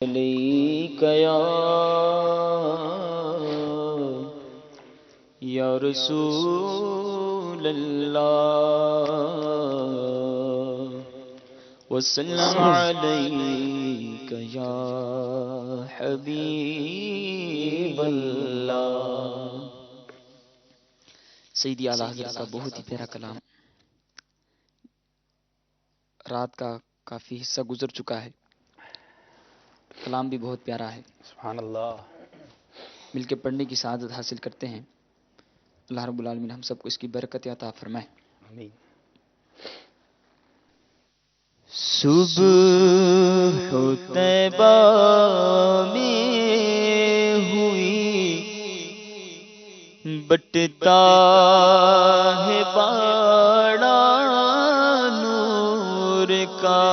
علیک یا رسول اللہ وسلم علیک یا حبیب اللہ۔ سیدی اعلیٰ حضرت کا بہت ہی پیارا کلام، رات کا کافی حصہ گزر چکا ہے، کلام بھی بہت پیارا ہے، سبحان اللہ۔ مل کے پڑھنے کی سعادت حاصل کرتے ہیں۔ اللہ رب العالمین ہم سب کو اس کی برکت عطا فرمائے، آمین۔ صبح طیبہ میں ہوئی بٹتا ہے باڑا نور کا،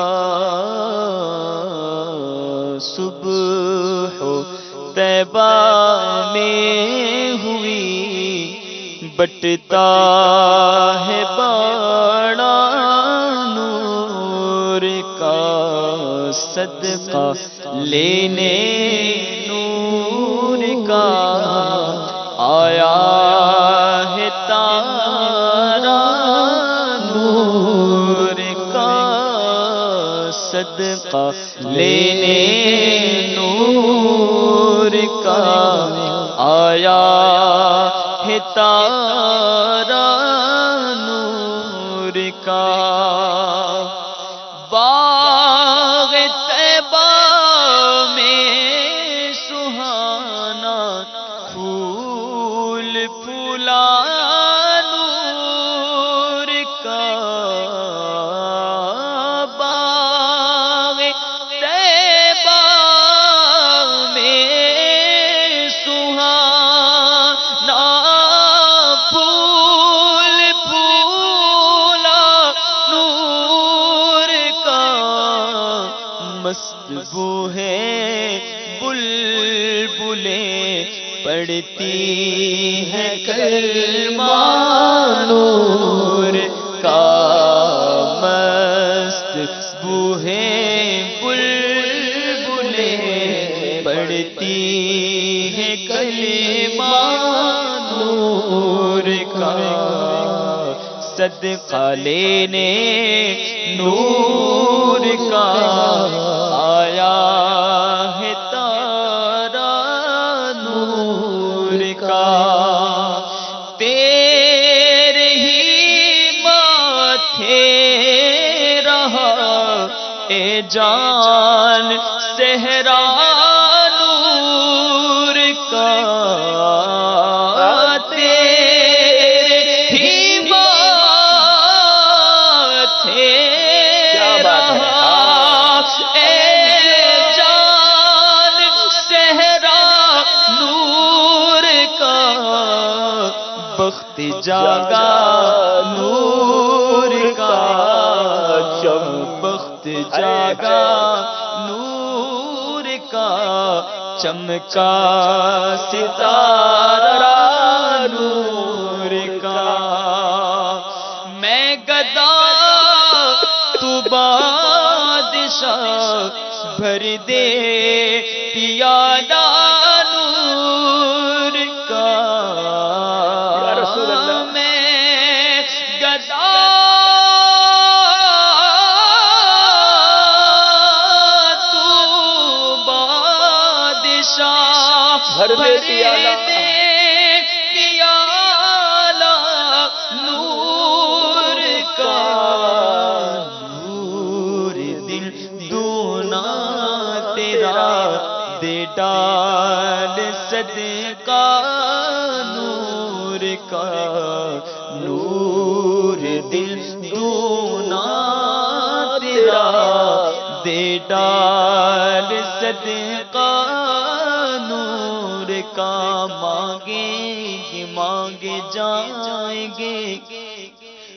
صبح طیبہ میں ہوئی بٹتا ہے باڑا نور کا، صدقہ لینے نور کا آیا ہے تارا نور کا، صدقہ لینے نور کا آیا ہے تارا نور کا۔ باغ طیبہ میں سہانا پھول پھولا نور کا، باغ طیبہ میں سہانا پھول پھولا نور کا، مست بو ہے بلبلیں پڑھتی ہے کلمہ نور کا، مست بو ہے بلبلیں پڑھتی ہے کلمہ نور کا، صدقہ لینے نور کا آیا ہے تارا نور کا، تیرے ہی ماتھے رہا اے جان صحرا نور کا، تیرے ہی ماتھے رہا اے جان صحرا نور کا، بخت جاگا نور کا، جب بخت جاگا نور کا، چمکا ستارہ نور کا، میں گدا تو بادشاہ بھر دے پیالہ نور کا، میں گدا تو بادشاہ بھر دے پیالہ پیالہ نور کا، نور دل دونا تیرا دے ڈال صدقہ نور کا، نور دل دونا تیرا دے ڈال صدقہ نور کا، مانگیں گے مانگے جائیں گے،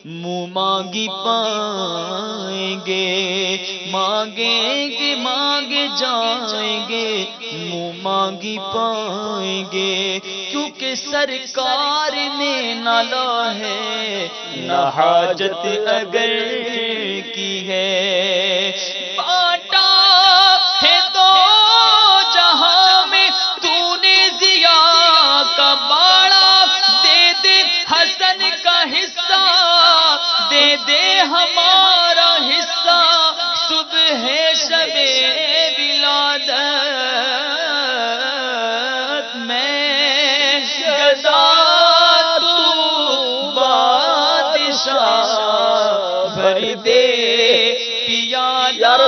منہ مانگی پائیں گے، مانگیں گے مانگے جائیں گے، منہ مانگی پائیں گے، کیونکہ سرکار نے نہ لا ہے نہ حاجت اگر کی ہے، بانٹا ہے دو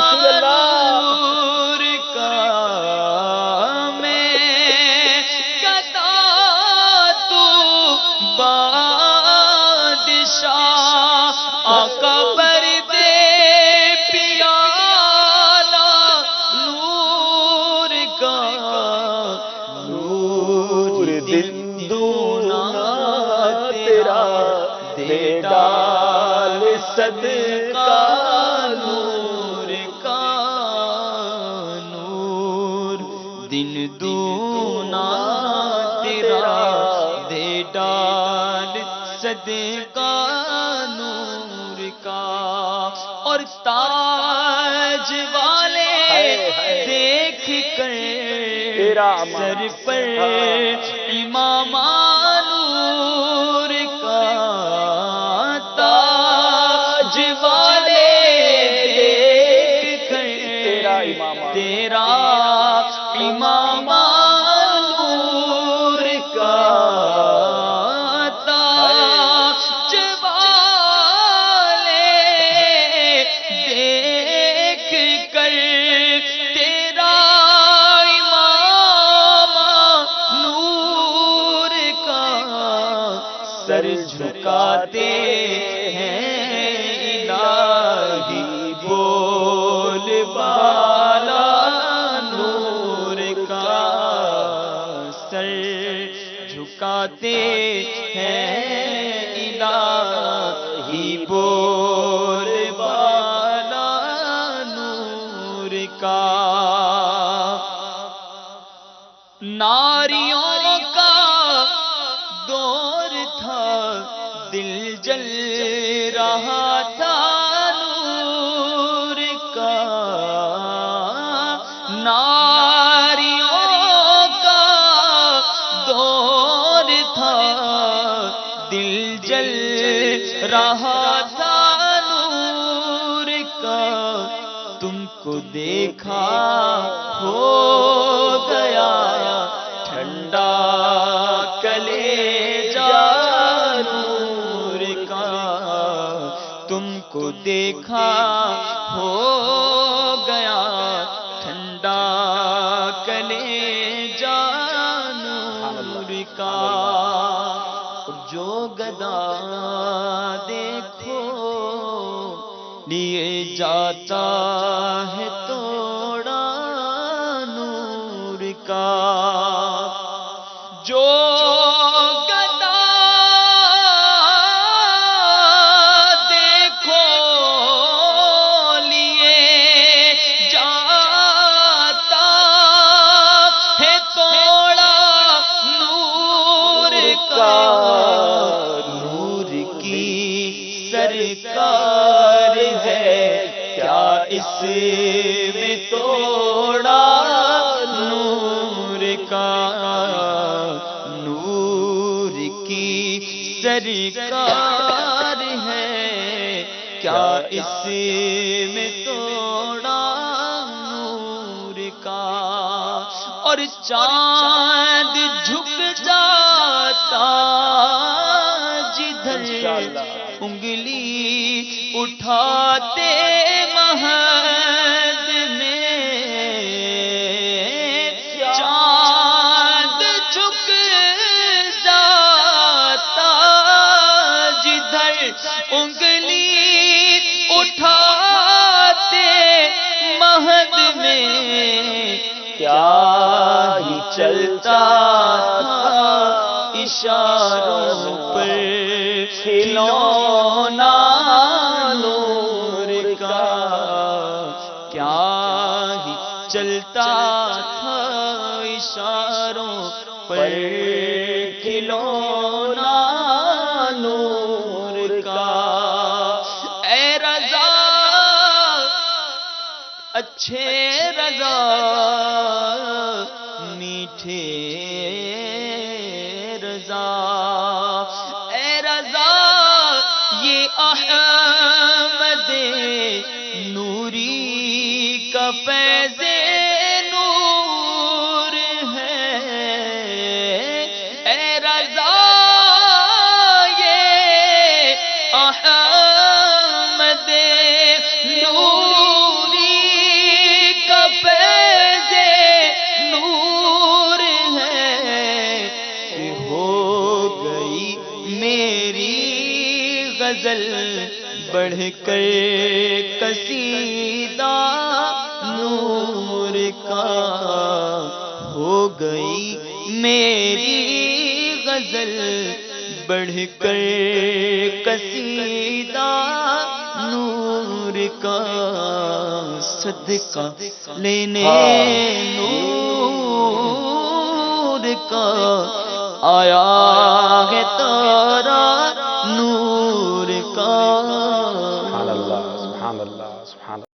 رسول اللہ نور کا میں گدا تو بادشاہ آقا پر دے پیالہ نور کا نور دل دونا تیرا دے ڈال صدقہ نور کا نور دن دونا تیرا دے ڈال صدقہ نور کا اور تاج والے دیکھ کر تیرا سر پر امام نور کا تاج والے دیکھ کر تیرا امام نور کا تاج والے دیکھ کر تیرا امام نور کا سر جھکاتے ہیں الہی بول بالا نور کا سر جھکاتے ہیں الہی بول بالا نور کا ناریوں کا دور تھا دل جل رہا تھا نور کا ناریوں کا دور تھا دل جل رہا تھا نور کا تم کو دیکھا ہو گیا ٹھنڈا کلیجہ نور کا تم کو دیکھا ہو گیا ٹھنڈا کلیجہ نور کا جو گدا دیکھو لیے جاتا ہے توڑا نور کا جو گدا دیکھو لیے جاتا ہے توڑا نور کا نور کی سرکار ہے کیا اس میں توڑا نور کا نور کی سرکار ہے کیا اس میں توڑا نور کا اور چاند جھک جاتا جدھر انگلی اٹھاتے مہد میں چاند جھک جاتا جدھر انگلی اٹھاتے مہد میں کیا ہی چلتا تھا اشاروں پر کھلونا نور کا کیا ہی چلتا تھا اشاروں پر کھلونا نور کا اے رضا اچھے رضا میٹھے رضا اے رضا یہ احمد نوری کا فیض نور ہے اے رضا یہ احمد نوری بڑھ کر قصیدہ نور کا ہو گئی میری غزل، بڑھ کر قصیدہ نور کا صدقہ لینے نور کا آیا ہے تارا نور کا۔ سبحان اللہ، سبحان اللہ، سبحان اللہ۔